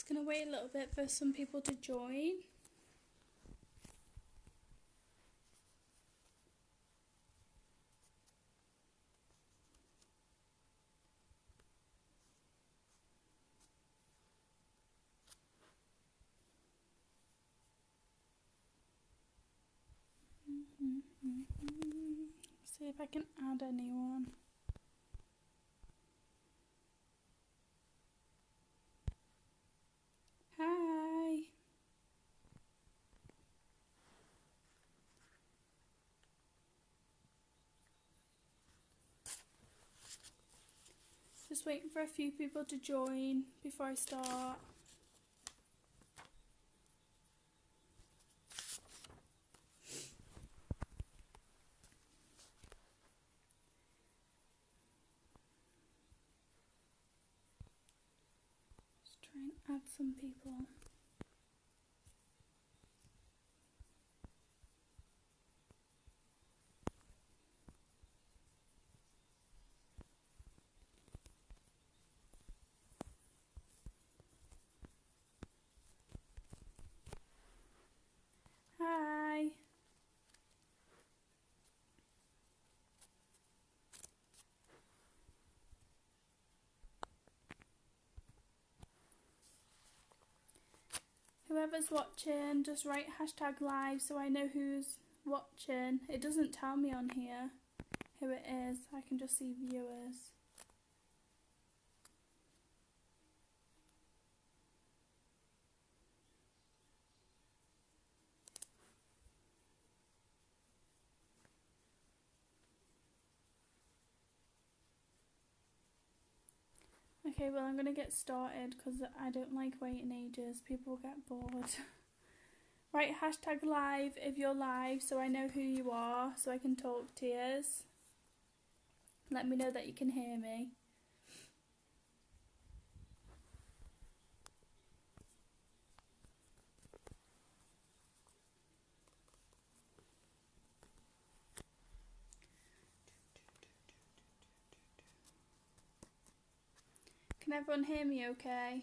Gonna wait a little bit for some people to join. See if I can add anyone. Hi. Just waiting for a few people to join before I start. Just try and add some people. Hi. Whoever's watching, just write #live so I know who's watching. It doesn't tell me on here who it is. I can just see viewers. Okay, well I'm going to get started because I don't like waiting ages. People get bored. Write #live if you're live so I know who you are so I can talk to you. Let me know that you can hear me. Can everyone hear me okay?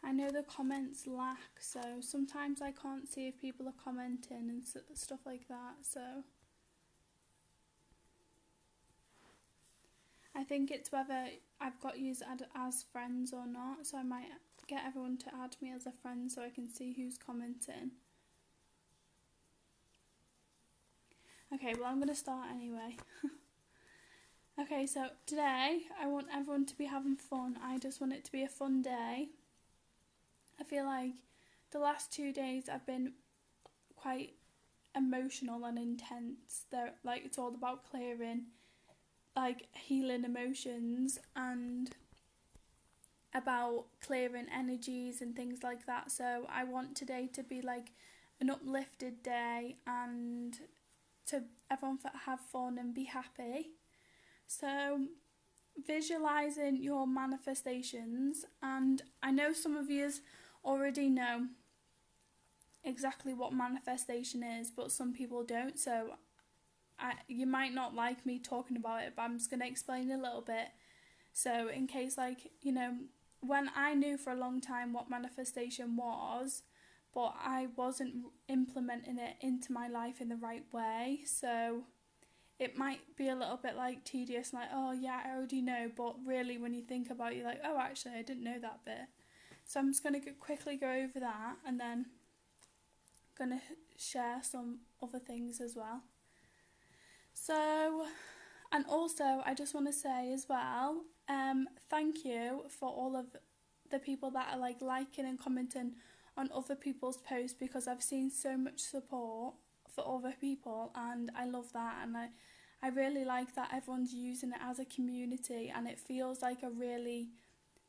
I know the comments lack, so sometimes I can't see if people are commenting and stuff like that, so I think it's whether I've got you as friends or not, so I might get everyone to add me as a friend so I can see who's commenting. Okay, well I'm going to start anyway. Okay, so today I want everyone to be having fun. I just want it to be a fun day. I feel like the last 2 days I've been quite emotional and intense. It's all about clearing, healing emotions and about clearing energies and things like that. So I want today to be like an uplifted day and to everyone have fun and be happy. So visualizing your manifestations, and I know some of you already know exactly what manifestation is, but some people don't, so you might not like me talking about it, but I'm just going to explain a little bit. So in case, when I knew for a long time what manifestation was, but I wasn't implementing it into my life in the right way, so it might be a little bit tedious, oh yeah, I already know, but really when you think about it, you're like, oh actually I didn't know that bit. So I'm just going to quickly go over that and then going to share some other things as well. So, and also I just want to say as well, thank you for all of the people that are liking and commenting on other people's posts, because I've seen so much support for other people and I love that, and I really like that everyone's using it as a community and it feels like a really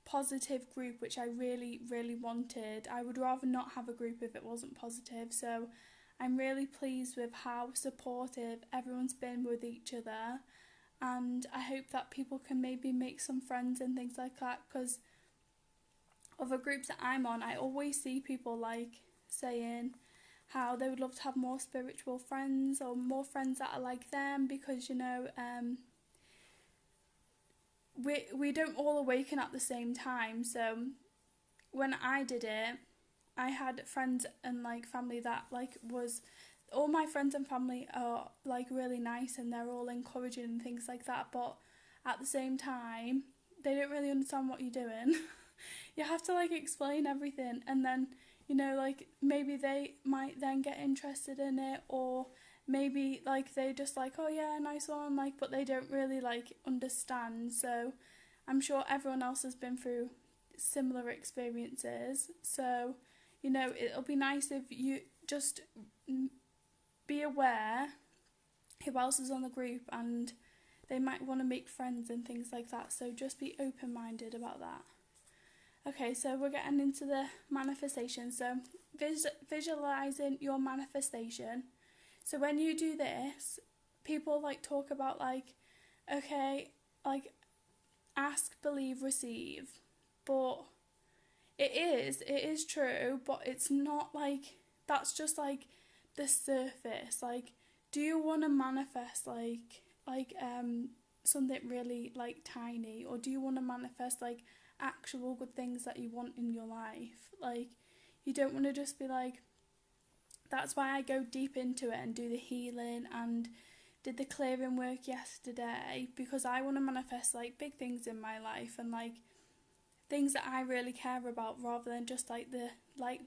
positive group, which I really, really wanted. I would rather not have a group if it wasn't positive, so I'm really pleased with how supportive everyone's been with each other, and I hope that people can maybe make some friends and things like that, because other groups that I'm on, I always see people like saying how they would love to have more spiritual friends or more friends that are like them, because we don't all awaken at the same time. So when I did it, I had friends and like family that like was all my friends and family are like really nice and they're all encouraging and things like that, but at the same time they don't really understand what you're doing. You have to like explain everything, and then like maybe they might then get interested in it, or maybe like they just like, oh yeah, nice one, like, but they don't really like understand. So I'm sure everyone else has been through similar experiences, so it'll be nice if you just be aware who else is on the group, and they might want to make friends and things like that, so just be open-minded about that. Okay, so we're getting into the manifestation. So visualizing your manifestation. So when you do this, people like talk about like, okay, like ask, believe, receive. But it is true, but it's not like, that's just like the surface. Like, do you want to manifest like something really like tiny, or do you want to manifest like actual good things that you want in your life? Like, you don't want to just be like, that's why I go deep into it and do the healing and did the clearing work yesterday, because I want to manifest like big things in my life and like things that I really care about, rather than just like the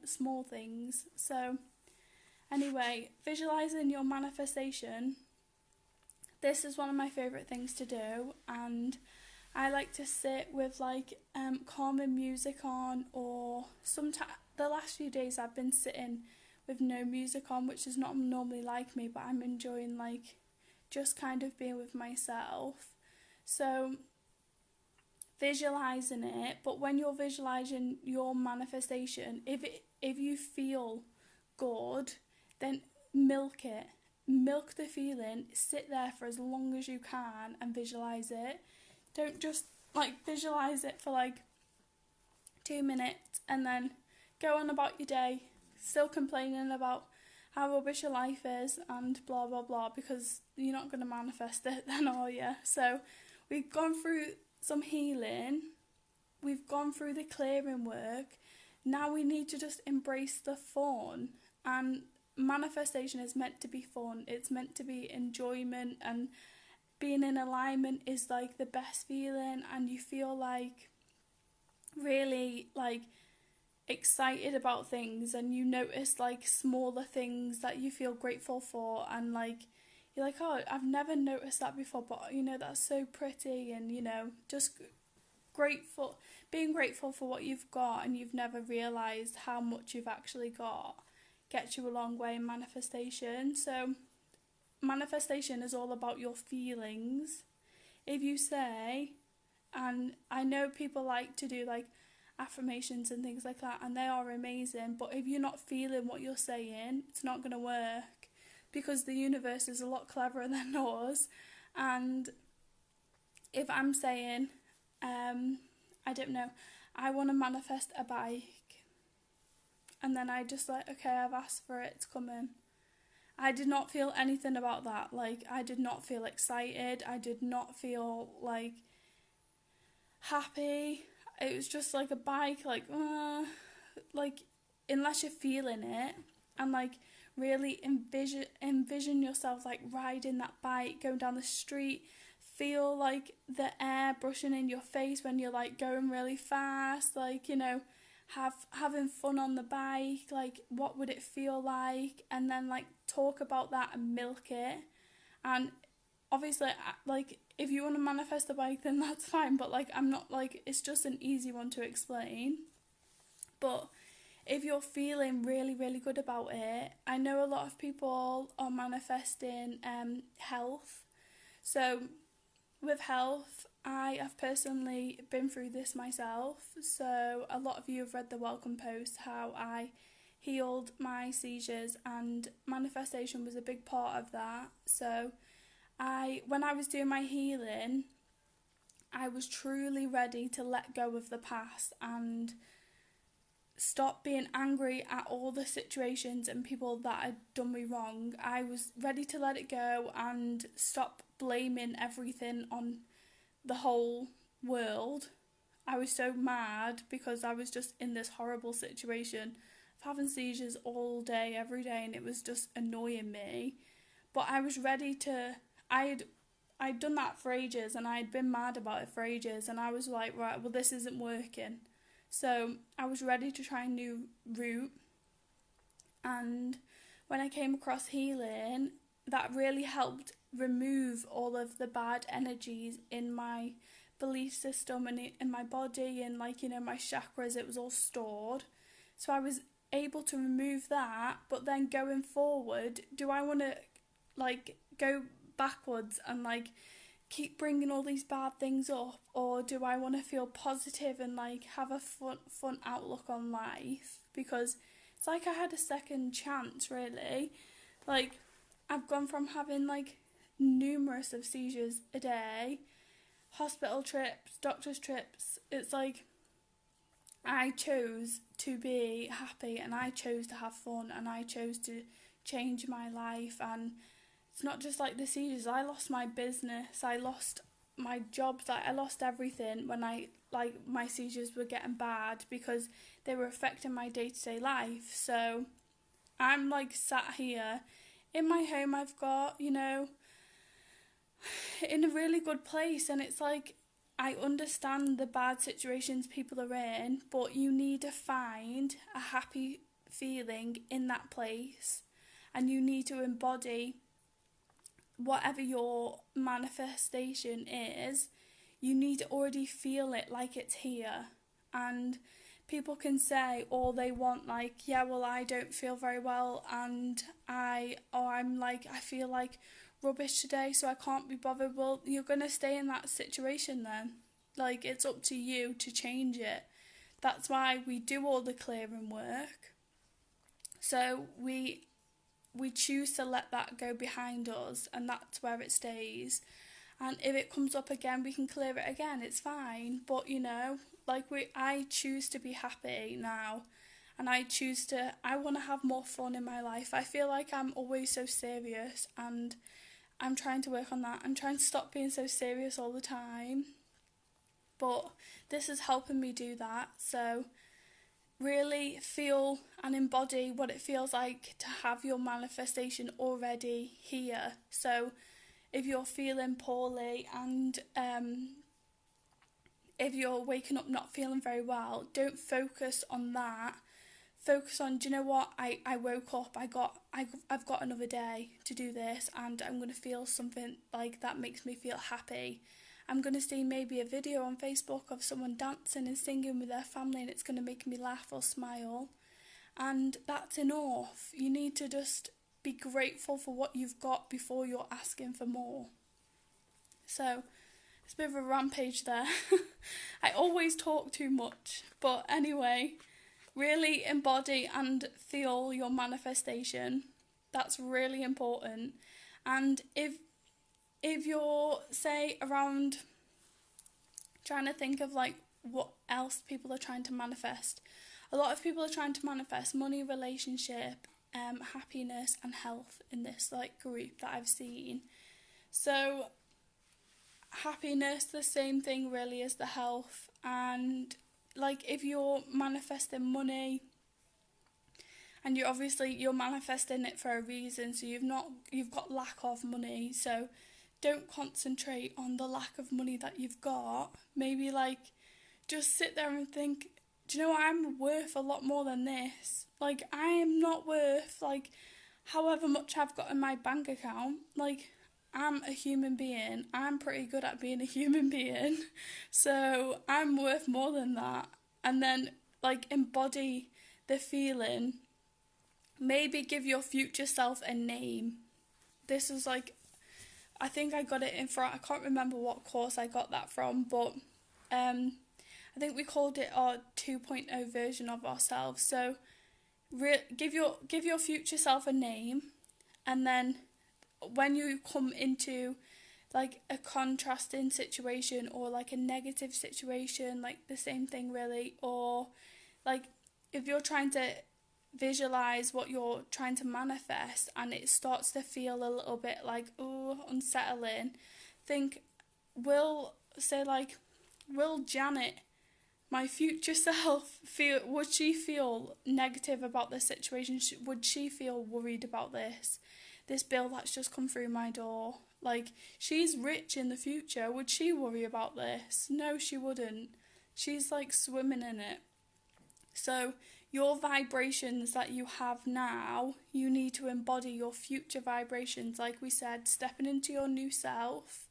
small things. So anyway, visualizing your manifestation, this is one of my favourite things to do, and I like to sit with like calming music on, or sometimes the last few days I've been sitting with no music on, which is not normally like me, but I'm enjoying like just kind of being with myself. So visualizing it, but when you're visualizing your manifestation, if you feel good, then milk it. Milk the feeling, sit there for as long as you can and visualize it. Don't just like visualize it for like 2 minutes and then go on about your day, still complaining about how rubbish your life is and blah blah blah, because you're not going to manifest it then, are you? So we've gone through some healing, we've gone through the clearing work, now we need to just embrace the fun. And manifestation is meant to be fun, it's meant to be enjoyment, and being in alignment is like the best feeling, and you feel like really like excited about things, and you notice like smaller things that you feel grateful for, and like you're like, oh, I've never noticed that before, but that's so pretty, and just grateful, being grateful for what you've got and you've never realised how much you've actually got gets you a long way in manifestation. So manifestation is all about your feelings. If you say, and I know people like to do like affirmations and things like that, and they are amazing, but if you're not feeling what you're saying, it's not going to work, because the universe is a lot cleverer than us. And if I'm saying, I don't know, I want to manifest a bike, and then I just like, okay, I've asked for it, it's coming. I did not feel anything about that. Like, I did not feel excited. I did not feel like happy. It was just like a bike, like unless you're feeling it and like really envision yourself like riding that bike, going down the street, feel like the air brushing in your face when you're like going really fast, like having fun on the bike, like what would it feel like, and then like talk about that and milk it. And obviously like if you want to manifest a bike, then that's fine, but like I'm not like, it's just an easy one to explain. But if you're feeling really, really good about it, I know a lot of people are manifesting health. So with health, I have personally been through this myself. So a lot of you have read the welcome post, how I healed my seizures, and manifestation was a big part of that. So when I was doing my healing, I was truly ready to let go of the past and stop being angry at all the situations and people that had done me wrong. I was ready to let it go and stop blaming everything on the whole world. I was so mad because I was just in this horrible situation of having seizures all day, every day, and it was just annoying me. But I was ready to, I'd done that for ages and I'd been mad about it for ages, and I was like, right, well, this isn't working. So I was ready to try a new route, and when I came across healing, that really helped remove all of the bad energies in my belief system and in my body, and like, you know, my chakras, it was all stored. So I was able to remove that, but then going forward, do I want to like go backwards and like keep bringing all these bad things up, or do I want to feel positive and like have a fun outlook on life? Because it's like I had a second chance, really. Like, I've gone from having like numerous of seizures a day, hospital trips, doctor's trips. It's like I chose to be happy and I chose to have fun and I chose to change my life. And it's not just like the seizures. I lost my business, I lost my jobs, I lost everything when my seizures were getting bad because they were affecting my day-to-day life. So I'm like sat here in my home I've got, you know, in a really good place, and it's like I understand the bad situations people are in, but you need to find a happy feeling in that place, and you need to embody whatever your manifestation is. You need to already feel it like it's here. And people can say all they want, like, yeah, well, I don't feel very well, and I feel like rubbish today, so I can't be bothered. Well, you're going to stay in that situation then. Like, it's up to you to change it. That's why we do all the clearing work. So we choose to let that go behind us, and that's where it stays. And if it comes up again, we can clear it again. It's fine. But, you know, like I choose to be happy now, and I want to have more fun in my life. I feel like I'm always so serious, and I'm trying to work on that. I'm trying to stop being so serious all the time. But this is helping me do that. So really feel and embody what it feels like to have your manifestation already here. So if you're feeling poorly and if you're waking up not feeling very well, don't focus on that. Focus on, do you know what, I woke up, I've got another day to do this, and I'm going to feel something like that makes me feel happy. I'm going to see maybe a video on Facebook of someone dancing and singing with their family, and it's going to make me laugh or smile. And that's enough. You need to just be grateful for what you've got before you're asking for more. So it's a bit of a rampage there. I always talk too much. But anyway, really embody and feel your manifestation. That's really important. And if you're, say, around trying to think of like what else people are trying to manifest, a lot of people are trying to manifest money, relationship, happiness and health in this like group that I've seen. So happiness, the same thing really as the health. And like if you're manifesting money, and you're manifesting it for a reason, so you've got lack of money, so don't concentrate on the lack of money that you've got. Maybe like just sit there and think, do you know what, I'm worth a lot more than this. Like, I am not worth like however much I've got in my bank account. Like, I'm a human being. I'm pretty good at being a human being. So I'm worth more than that. And then like embody the feeling. Maybe give your future self a name. This was like, I think I got it in front. I can't remember what course I got that from, but I think we called it our 2.0 version of ourselves. So give your future self a name, and then when you come into like a contrasting situation or like a negative situation, like the same thing really, or like if you're trying to visualize what you're trying to manifest and it starts to feel a little bit like, oh, unsettling, think, will Janet, my future self, would she feel negative about this situation? Would she feel worried about this bill that's just come through my door? Like, she's rich in the future. Would she worry about this? No, she wouldn't. She's like swimming in it. So your vibrations that you have now, you need to embody your future vibrations. Like we said, stepping into your new self.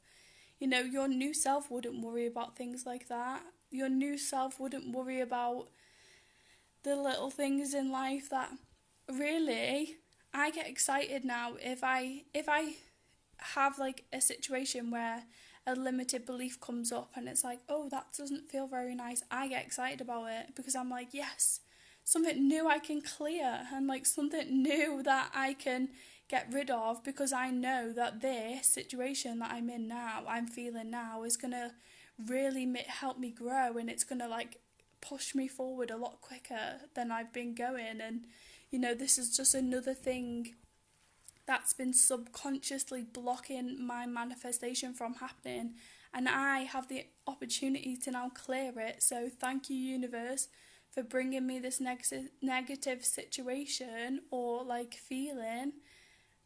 You know, your new self wouldn't worry about things like that. Your new self wouldn't worry about the little things in life that really, I get excited now if I have like a situation where a limited belief comes up and it's like, oh, that doesn't feel very nice. I get excited about it because I'm like, yes, something new I can clear, and like something new that I can get rid of, because I know that this situation that I'm in now, I'm feeling now, is going to really help me grow, and it's going to like push me forward a lot quicker than I've been going. And you know, this is just another thing that's been subconsciously blocking my manifestation from happening, and I have the opportunity to now clear it. So thank you, universe, for bringing me this negative situation or like feeling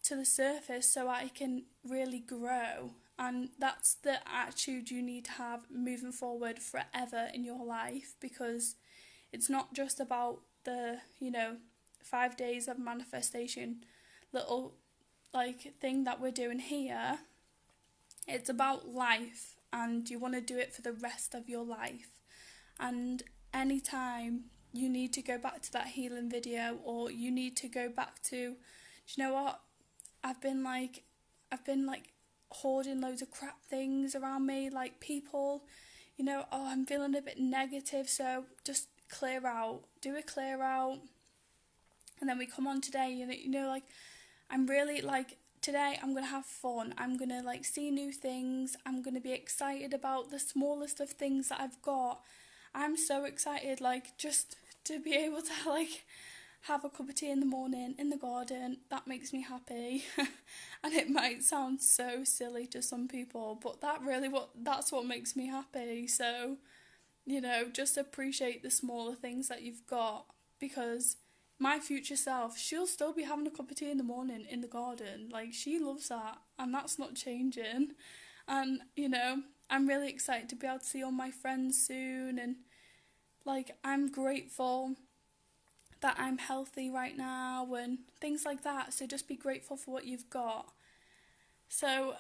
to the surface so I can really grow. And that's the attitude you need to have moving forward forever in your life, because it's not just about the, 5 days of manifestation little like thing that we're doing here. It's about life, and you want to do it for the rest of your life. And anytime you need to go back to that healing video, or you need to go back to, do you know what, I've been hoarding loads of crap things around me, like people, oh, I'm feeling a bit negative, so just clear out, do a clear out. And then we come on today, like, I'm really like, today I'm going to have fun, I'm going to like see new things, I'm going to be excited about the smallest of things that I've got. I'm so excited, like, just to be able to like have a cup of tea in the morning in the garden. That makes me happy. And it might sound so silly to some people, but that's what makes me happy. So, just appreciate the smaller things that you've got, because my future self, she'll still be having a cup of tea in the morning in the garden. Like, she loves that, and that's not changing. And, I'm really excited to be able to see all my friends soon, and like, I'm grateful that I'm healthy right now and things like that. So just be grateful for what you've got. So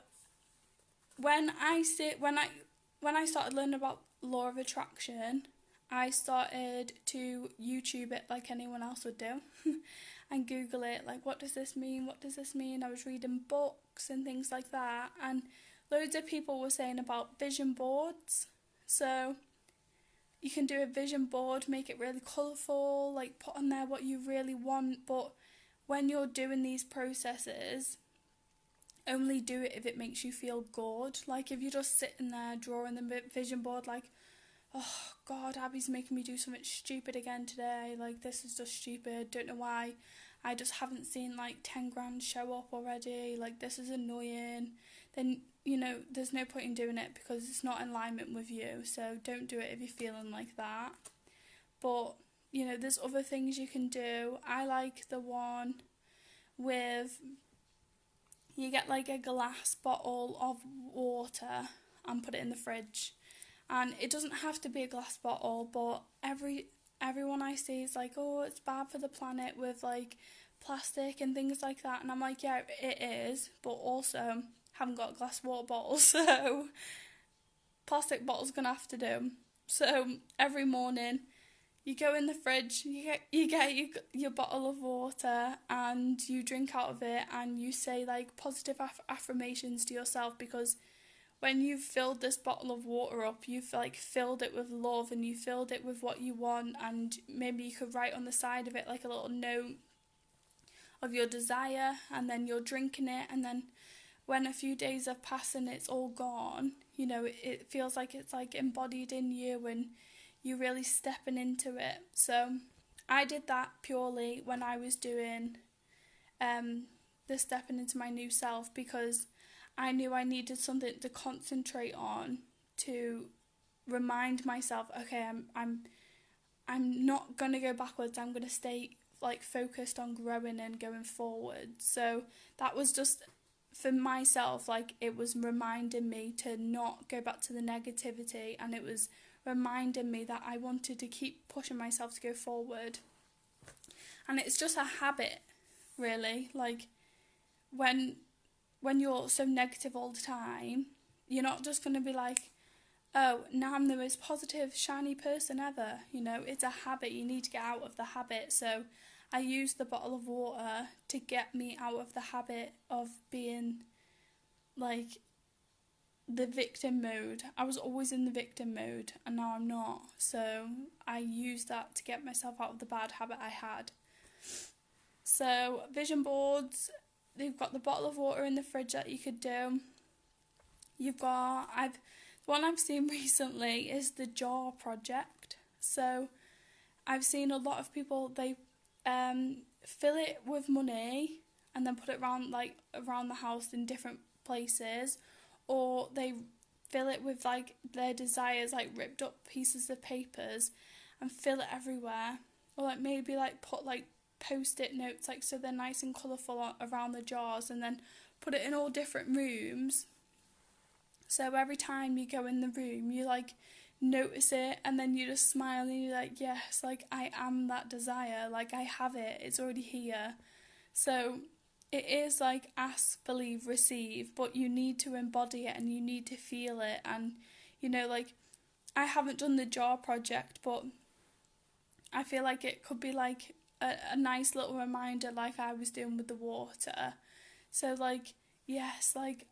when I started learning about law of attraction, I started to YouTube it like anyone else would do and Google it, like, what does this mean? What does this mean? I was reading books and things like that, and loads of people were saying about vision boards. So you can do a vision board, make it really colourful, like put on there what you really want. But when you're doing these processes, only do it if it makes you feel good. Like, if you're just sitting there drawing the vision board like, oh God, Abby's making me do something stupid again today, like, this is just stupid, don't know why I just haven't seen like 10 grand show up already, like, this is annoying, then there's no point in doing it, because it's not in alignment with you. So don't do it if you're feeling like that. But there's other things you can do. I like the one with, you get like a glass bottle of water and put it in the fridge, and it doesn't have to be a glass bottle, but everyone I see is like, oh, it's bad for the planet with like plastic and things like that, and I'm like, yeah, it is, but also haven't got a glass water bottle, so plastic bottle's gonna have to do. So every morning you go in the fridge, you get your bottle of water, and you drink out of it, and you say like positive affirmations to yourself, because when you've filled this bottle of water up, you've like filled it with love, and you filled it with what you want. And maybe you could write on the side of it like a little note of your desire, and then you're drinking it, and then when a few days have passed and it's all gone, it feels like it's like embodied in you, and you're really stepping into it. So I did that purely when I was doing the stepping into my new self, because I knew I needed something to concentrate on to remind myself, okay, I'm not gonna go backwards. I'm gonna stay like focused on growing and going forward. So that was just for myself, like it was reminding me to not go back to the negativity, and it was reminding me that I wanted to keep pushing myself to go forward. And it's just a habit, really. Like when you're so negative all the time, you're not just going to be like, oh, now I'm the most positive, shiny person ever. You know, it's a habit. You need to get out of the habit. So I used the bottle of water to get me out of the habit of being like the victim mode. I was always in the victim mode, and now I'm not. So I used that to get myself out of the bad habit I had. So vision boards, they've got the bottle of water in the fridge that you could do. You've got, the one I've seen recently is the jar project. So I've seen a lot of people, they fill it with money and then put it around the house in different places, or they fill it with like their desires, like ripped up pieces of papers and fill it everywhere, or like maybe like put like post-it notes, like so they're nice and colourful around the jars, and then put it in all different rooms. So every time you go in the room, you like notice it, and then you just smile and you're like, yes, like I am that desire, like I have it, it's already here. So it is like ask, believe, receive, but you need to embody it and you need to feel it. And you know, like I haven't done the jar project, but I feel like it could be like a nice little reminder, like I was doing with the water. So like, yes, like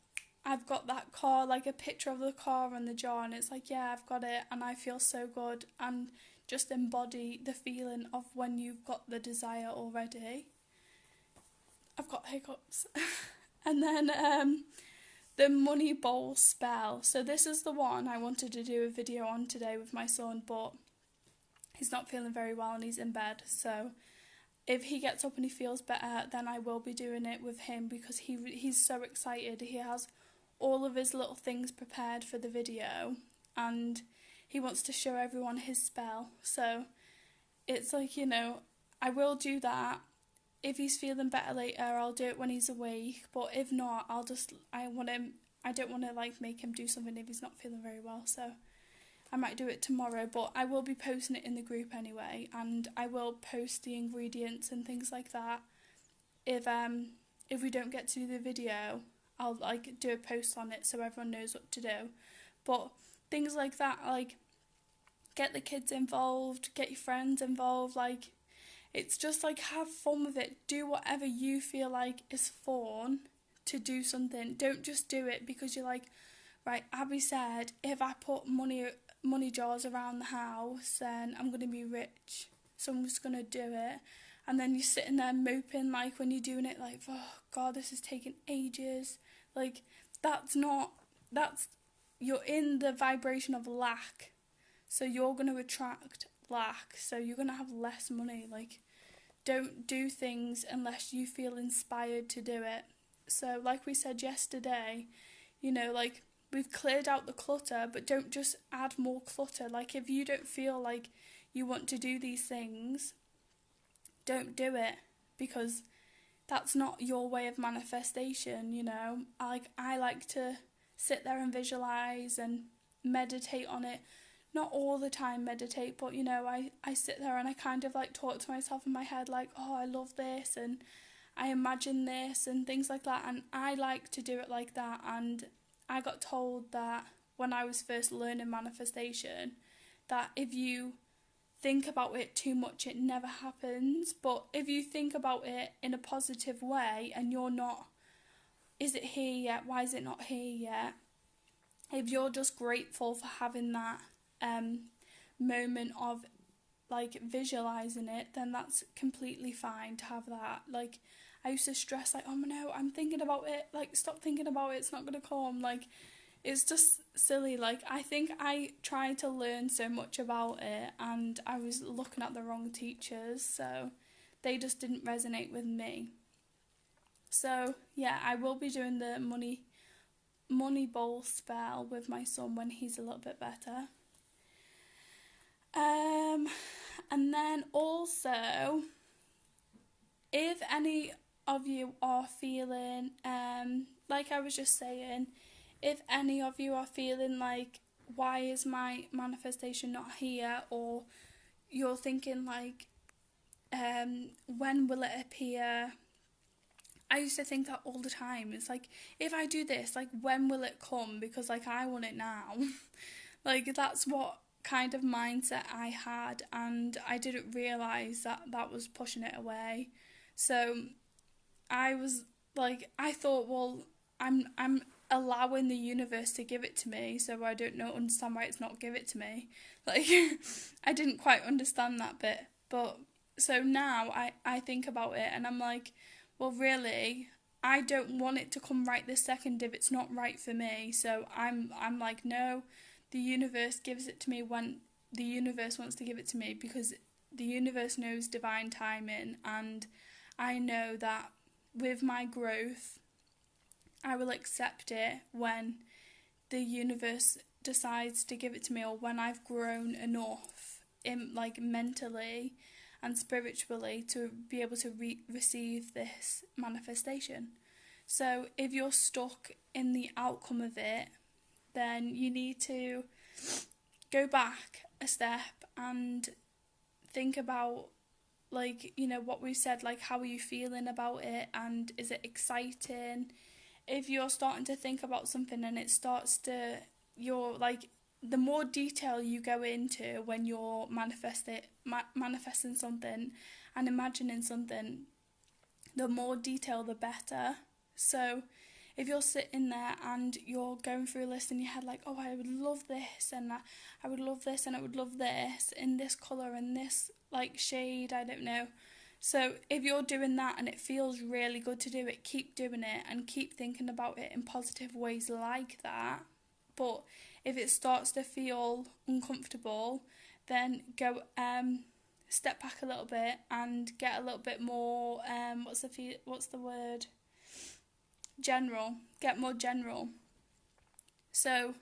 I've got that car, like a picture of the car and the jar, and it's like, yeah, I've got it, and I feel so good. And just embody the feeling of when you've got the desire already. I've got hiccups. And then the money bowl spell. So this is the one I wanted to do a video on today with my son, but he's not feeling very well and he's in bed. So if he gets up and he feels better, then I will be doing it with him, because he's so excited. He has all of his little things prepared for the video, and he wants to show everyone his spell. So it's like, you know, I will do that. If he's feeling better later, I'll do it when he's awake. But if not, I don't want to like make him do something if he's not feeling very well. So I might do it tomorrow, but I will be posting it in the group anyway, and I will post the ingredients and things like that. If we don't get to do the video, I'll like do a post on it so everyone knows what to do. But things like that, like get the kids involved, get your friends involved, like it's just like have fun with it. Do whatever you feel like is fun to do something. Don't just do it because you're like, right, Abby said if I put money jars around the house, then I'm going to be rich. So I'm just going to do it. And then you're sitting there moping, like, when you're doing it, like, oh, God, this is taking ages. Like, you're in the vibration of lack. So you're going to attract lack. So you're going to have less money. Like, don't do things unless you feel inspired to do it. So, like we said yesterday, you know, like, we've cleared out the clutter, but don't just add more clutter. Like, if you don't feel like you want to do these things, don't do it, because that's not your way of manifestation, you know. I like to sit there and visualize and meditate on it. Not all the time meditate, but, you know, I sit there and I kind of, like, talk to myself in my head, like, oh, I love this, and I imagine this, and things like that, and I like to do it like that. And I got told that when I was first learning manifestation, that if you think about it too much, it never happens. But if you think about it in a positive way, and you're not, is it here yet? Why is it not here yet? If you're just grateful for having that moment of like visualizing it, then that's completely fine to have that. Like, I used to stress, like, oh no, I'm thinking about it, like, stop thinking about it, it's not gonna come. Like, it's just silly. Like, I think I tried to learn so much about it and I was looking at the wrong teachers, so they just didn't resonate with me. So yeah, I will be doing the money bowl spell with my son when he's a little bit better. And then also, if any of you are feeling, like I was just saying, if any of you are feeling like, why is my manifestation not here? Or you're thinking like, when will it appear? I used to think that all the time. It's like, if I do this, like, when will it come? Because, like, I want it now. Like, that's what kind of mindset I had, and I didn't realise that that was pushing it away. So I was like, I thought, well, I'm allowing the universe to give it to me, so I don't understand why it's not give it to me. Like, I didn't quite understand that bit. But so now I think about it and I'm like, well, really, I don't want it to come right this second if it's not right for me. So I'm like, no, the universe gives it to me when the universe wants to give it to me, because the universe knows divine timing, and I know that with my growth, I will accept it when the universe decides to give it to me, or when I've grown enough in, like, mentally and spiritually to be able to receive this manifestation. So if you're stuck in the outcome of it, then you need to go back a step and think about, like, you know, what we said, like, how are you feeling about it, and is it exciting? If you're starting to think about something and it starts to, you're like, the more detail you go into when you're manifesting something and imagining something, the more detail the better. So if you're sitting there and you're going through a list in your head like, oh, I would love this, and I would love this, and I would love this in this colour and this, like, shade, I don't know. So if you're doing that and it feels really good to do it, keep doing it and keep thinking about it in positive ways like that. But if it starts to feel uncomfortable, then go step back a little bit and get a little bit more general. Get more general. So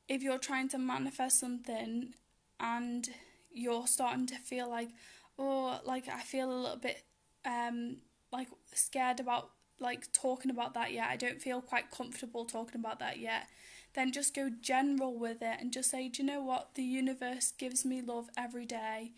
if you're trying to manifest something and you're starting to feel like, oh, like, I feel a little bit like scared about, like, talking about that yet, I don't feel quite comfortable talking about that yet, then just go general with it and just say, do you know what, the universe gives me love every day,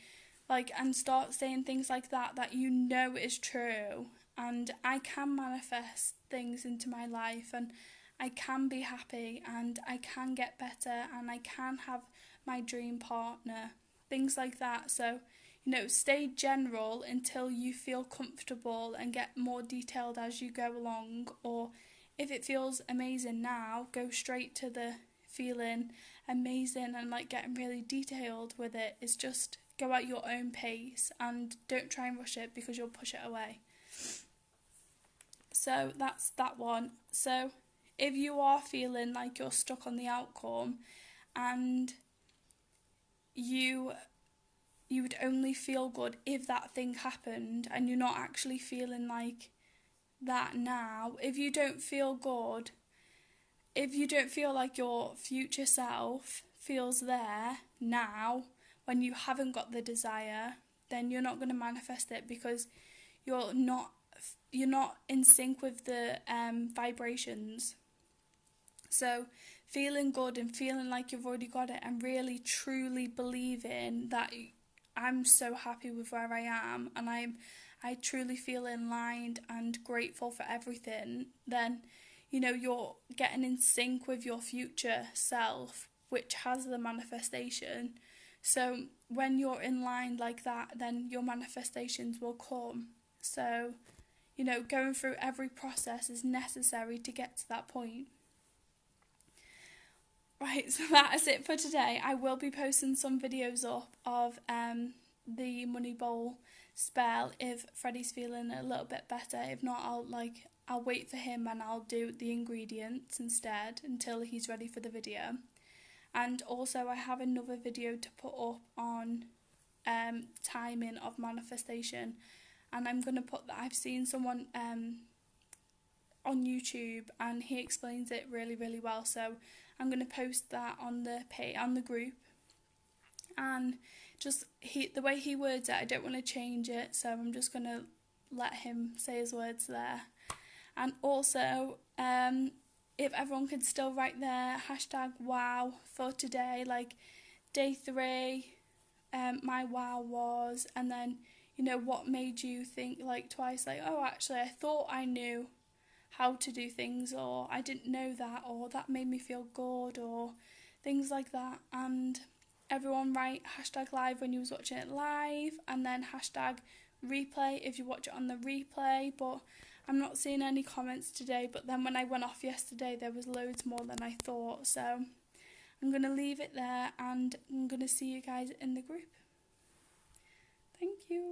like, and start saying things like that you know is true, and I can manifest things into my life, and I can be happy, and I can get better, and I can have my dream partner, things like that. So, you know, stay general until you feel comfortable and get more detailed as you go along. Or if it feels amazing now, go straight to the feeling amazing and, like, getting really detailed with it. It's just go at your own pace and don't try and rush it, because you'll push it away. So that's that one. So if you are feeling like you're stuck on the outcome and you would only feel good if that thing happened, and you're not actually feeling like that now, if you don't feel good, if you don't feel like your future self feels there now when you haven't got the desire, then you're not going to manifest it, because you're not in sync with the vibrations. So feeling good and feeling like you've already got it, and really truly believing that I'm so happy with where I am, and I truly feel aligned and grateful for everything, then, you know, you're getting in sync with your future self, which has the manifestation. So when you're in line like that, then your manifestations will come. So, you know, going through every process is necessary to get to that point. Right, so that is it for today. I will be posting some videos up of the money bowl spell if Freddie's feeling a little bit better. If not, I'll I'll wait for him and I'll do the ingredients instead until he's ready for the video. And also I have another video to put up on timing of manifestation, and I'm going to put that. I've seen someone on YouTube and he explains it really well, so I'm going to post that on the group. And just the way he words it, I don't want to change it, so I'm just going to let him say his words there. And also, if everyone could still write their #wow for today, like day 3, my wow was, and then, you know, what made you think like twice, like, oh, actually I thought I knew how to do things, or I didn't know that, or that made me feel good, or things like that. And everyone write #live when you was watching it live, and then #replay if you watch it on the replay. But I'm not seeing any comments today, but then when I went off yesterday there was loads more than I thought, so I'm going to leave it there and I'm going to see you guys in the group. Thank you.